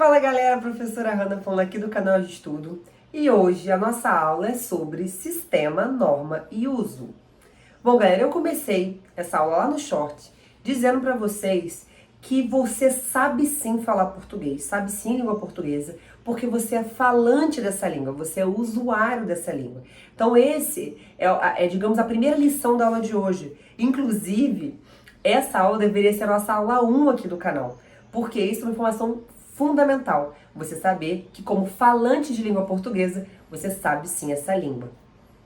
Fala galera, professora Hanna falando aqui do canal de estudo e hoje a nossa aula é sobre sistema, norma e uso. Bom galera, eu comecei essa aula lá no short dizendo pra vocês que você sabe sim falar português, sabe sim língua portuguesa, porque você é falante dessa língua, você é usuário dessa língua. Então esse digamos, a primeira lição da aula de hoje. Inclusive, essa aula deveria ser a nossa aula 1 aqui do canal, porque isso é uma informação fundamental. Você saber que como falante de língua portuguesa, você sabe sim essa língua.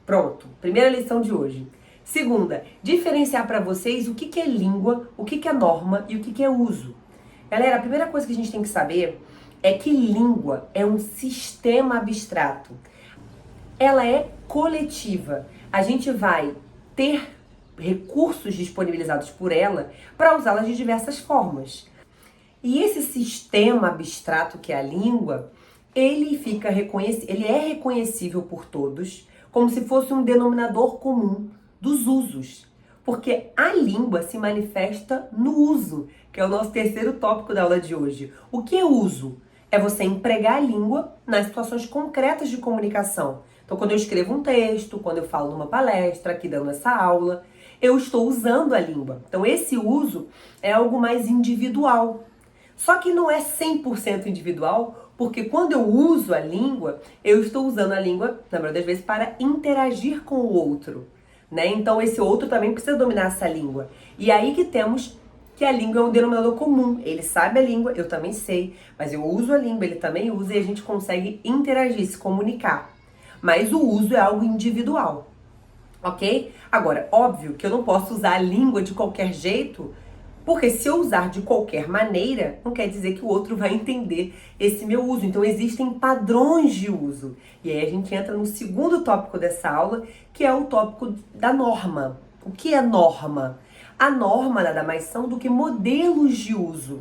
Pronto, primeira lição de hoje. Segunda, diferenciar para vocês o que é língua, o que é norma e o que é uso. Galera, a primeira coisa que a gente tem que saber é que língua é um sistema abstrato. Ela é coletiva. A gente vai ter recursos disponibilizados por ela para usá-la de diversas formas. E esse sistema abstrato que é a língua, ele é reconhecível por todos como se fosse um denominador comum dos usos. Porque a língua se manifesta no uso, que é o nosso terceiro tópico da aula de hoje. O que é uso? É você empregar a língua nas situações concretas de comunicação. Então, quando eu escrevo um texto, quando eu falo numa palestra, aqui dando essa aula, eu estou usando a língua. Então, esse uso é algo mais individual. Só que não é 100% individual, porque quando eu uso a língua, eu estou usando a língua, na maioria das vezes, para interagir com o outro, né? Então esse outro também precisa dominar essa língua. E aí que temos que a língua é um denominador comum. Ele sabe a língua, eu também sei, mas eu uso a língua, ele também usa e a gente consegue interagir, se comunicar. Mas o uso é algo individual, ok? Agora, óbvio que eu não posso usar a língua de qualquer jeito, porque se eu usar de qualquer maneira, não quer dizer que o outro vai entender esse meu uso. Então existem padrões de uso. E aí a gente entra no segundo tópico dessa aula, que é o tópico da norma. O que é norma? A norma nada mais são do que modelos de uso,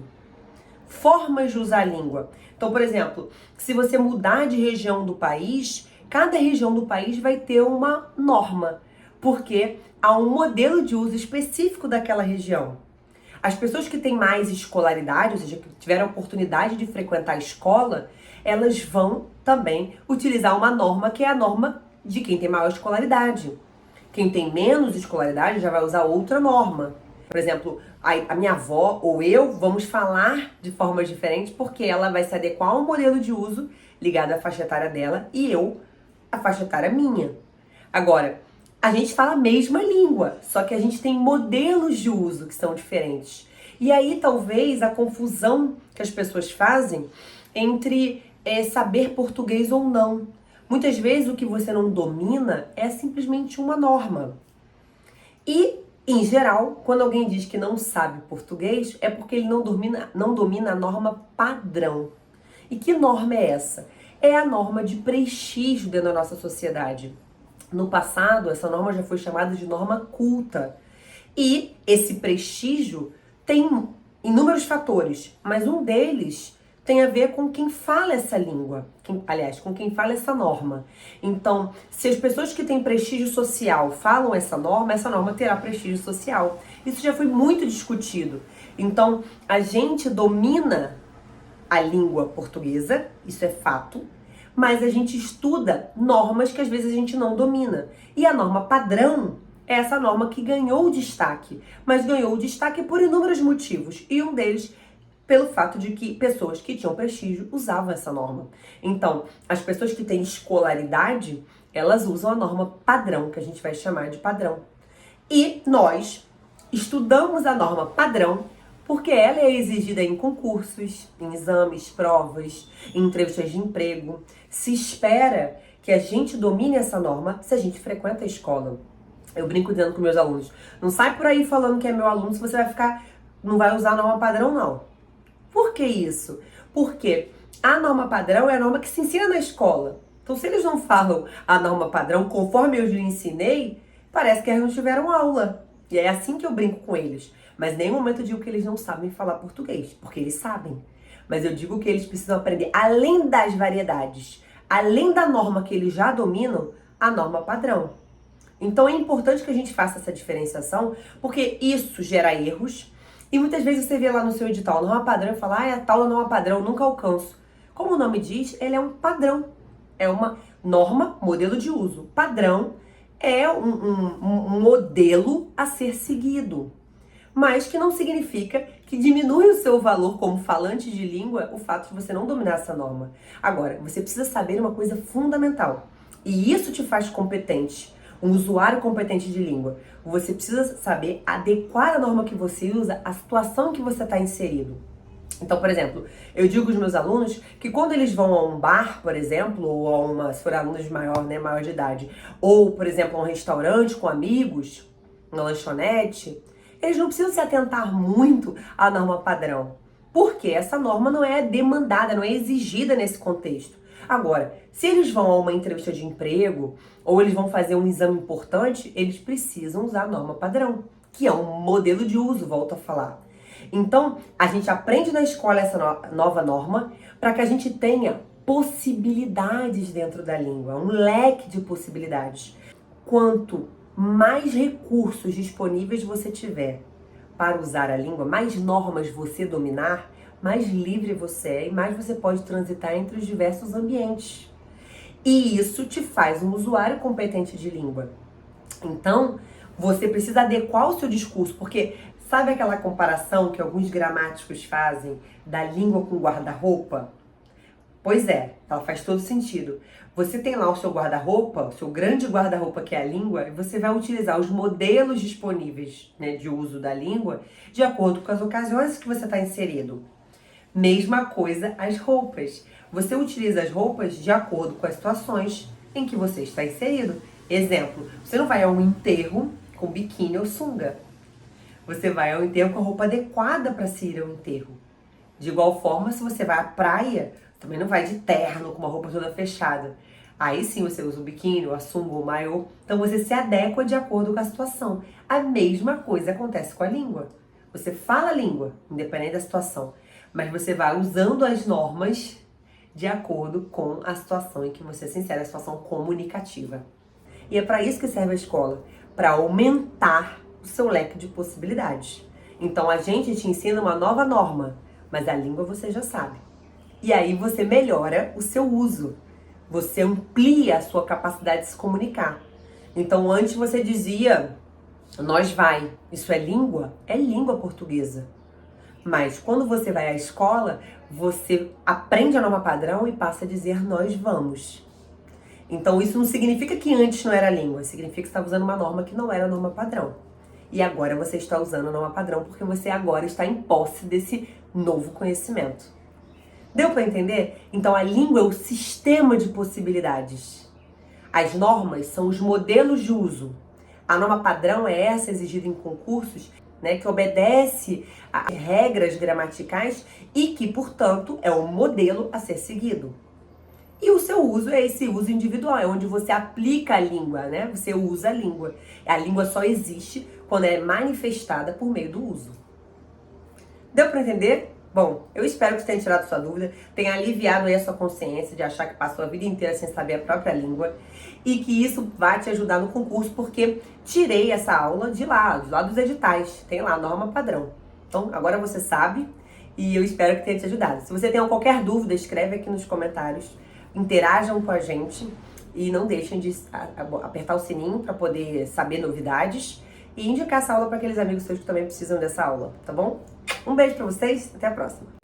formas de usar a língua. Então, por exemplo, se você mudar de região do país, cada região do país vai ter uma norma, porque há um modelo de uso específico daquela região. As pessoas que têm mais escolaridade, ou seja, que tiveram a oportunidade de frequentar a escola, elas vão também utilizar uma norma que é a norma de quem tem maior escolaridade. Quem tem menos escolaridade já vai usar outra norma. Por exemplo, a minha avó ou eu vamos falar de formas diferentes porque ela vai se adequar a um modelo de uso ligado à faixa etária dela e eu à faixa etária minha. Agora, a gente fala a mesma língua, só que a gente tem modelos de uso que são diferentes. E aí talvez a confusão que as pessoas fazem entre saber português ou não. Muitas vezes o que você não domina é simplesmente uma norma. E, em geral, quando alguém diz que não sabe português, é porque ele não domina a norma padrão. E que norma é essa? É a norma de prestígio dentro da nossa sociedade. No passado, essa norma já foi chamada de norma culta. E esse prestígio tem inúmeros fatores, mas um deles tem a ver com quem fala essa língua. Com quem fala essa norma. Então, se as pessoas que têm prestígio social falam essa norma terá prestígio social. Isso já foi muito discutido. Então, a gente domina a língua portuguesa, isso é fato, mas a gente estuda normas que às vezes a gente não domina. E a norma padrão é essa norma que ganhou destaque, mas ganhou destaque por inúmeros motivos. E um deles, pelo fato de que pessoas que tinham prestígio usavam essa norma. Então, as pessoas que têm escolaridade, elas usam a norma padrão, que a gente vai chamar de padrão. E nós estudamos a norma padrão porque ela é exigida em concursos, em exames, provas, em entrevistas de emprego. Se espera que a gente domine essa norma se a gente frequenta a escola. Eu brinco dizendo com meus alunos, não sai por aí falando que é meu aluno se você não vai usar a norma padrão, não. Por que isso? Porque a norma padrão é a norma que se ensina na escola. Então, se eles não falam a norma padrão conforme eu lhe ensinei, parece que eles não tiveram aula. E é assim que eu brinco com eles. Mas em nenhum momento eu digo que eles não sabem falar português, porque eles sabem. Mas eu digo que eles precisam aprender, além das variedades, além da norma que eles já dominam, a norma padrão. Então é importante que a gente faça essa diferenciação, porque isso gera erros. E muitas vezes você vê lá no seu edital, norma padrão, e fala, a tal norma padrão eu nunca alcanço. Como o nome diz, ele é um padrão. É uma norma, modelo de uso. Padrão é um modelo a ser seguido, mas que não significa que diminui o seu valor como falante de língua o fato de você não dominar essa norma. Agora, você precisa saber uma coisa fundamental, e isso te faz competente, um usuário competente de língua. Você precisa saber adequar a norma que você usa à situação que você está inserido. Então, por exemplo, eu digo aos meus alunos que quando eles vão a um bar, por exemplo, ou a uma, se for alunos maior, né, maior de idade, ou, por exemplo, a um restaurante com amigos, uma lanchonete, eles não precisam se atentar muito à norma padrão, porque essa norma não é demandada, não é exigida nesse contexto. Agora, se eles vão a uma entrevista de emprego, ou eles vão fazer um exame importante, eles precisam usar a norma padrão, que é um modelo de uso, volto a falar. Então, a gente aprende na escola essa nova norma para que a gente tenha possibilidades dentro da língua, um leque de possibilidades. Quanto mais recursos disponíveis você tiver para usar a língua, mais normas você dominar, mais livre você é e mais você pode transitar entre os diversos ambientes. E isso te faz um usuário competente de língua. Então, você precisa adequar o seu discurso, porque sabe aquela comparação que alguns gramáticos fazem da língua com guarda-roupa? Pois é, ela faz todo sentido. Você tem lá o seu guarda-roupa, o seu grande guarda-roupa que é a língua, e você vai utilizar os modelos disponíveis, né, de uso da língua de acordo com as ocasiões que você está inserido. Mesma coisa as roupas. Você utiliza as roupas de acordo com as situações em que você está inserido. Exemplo, você não vai a um enterro com biquíni ou sunga. Você vai ao enterro com a roupa adequada para se ir ao enterro. De igual forma, se você vai à praia, também não vai de terno, com uma roupa toda fechada. Aí sim você usa o biquíni, a sunga ou o maiô. Então você se adequa de acordo com a situação. A mesma coisa acontece com a língua. Você fala a língua, independente da situação. Mas você vai usando as normas de acordo com a situação em que você se insere, a situação comunicativa. E é para isso que serve a escola, para aumentar o seu leque de possibilidades. Então a gente te ensina uma nova norma, mas a língua você já sabe. E aí você melhora o seu uso, você amplia a sua capacidade de se comunicar. Então antes você dizia, nós vai, isso é língua portuguesa. Mas quando você vai à escola, você aprende a norma padrão e passa a dizer nós vamos. Então isso não significa que antes não era língua, significa que você estava usando uma norma que não era a norma padrão. E agora você está usando a norma padrão porque você agora está em posse desse novo conhecimento. Deu para entender? Então a língua é o sistema de possibilidades. As normas são os modelos de uso. A norma padrão é essa exigida em concursos, né, que obedece a regras gramaticais e que, portanto, é um modelo a ser seguido. E o seu uso é esse uso individual, é onde você aplica a língua, né? Você usa a língua. A língua só existe quando é manifestada por meio do uso. Deu para entender? Bom, eu espero que você tenha tirado sua dúvida, tenha aliviado aí a sua consciência de achar que passou a vida inteira sem saber a própria língua e que isso vai te ajudar no concurso, porque tirei essa aula de lá dos editais, tem lá a norma padrão. Então, agora você sabe e eu espero que tenha te ajudado. Se você tem qualquer dúvida, escreve aqui nos comentários, interajam com a gente e não deixem de apertar o sininho para poder saber novidades e indicar essa aula para aqueles amigos seus que também precisam dessa aula, tá bom? Um beijo pra vocês, até a próxima!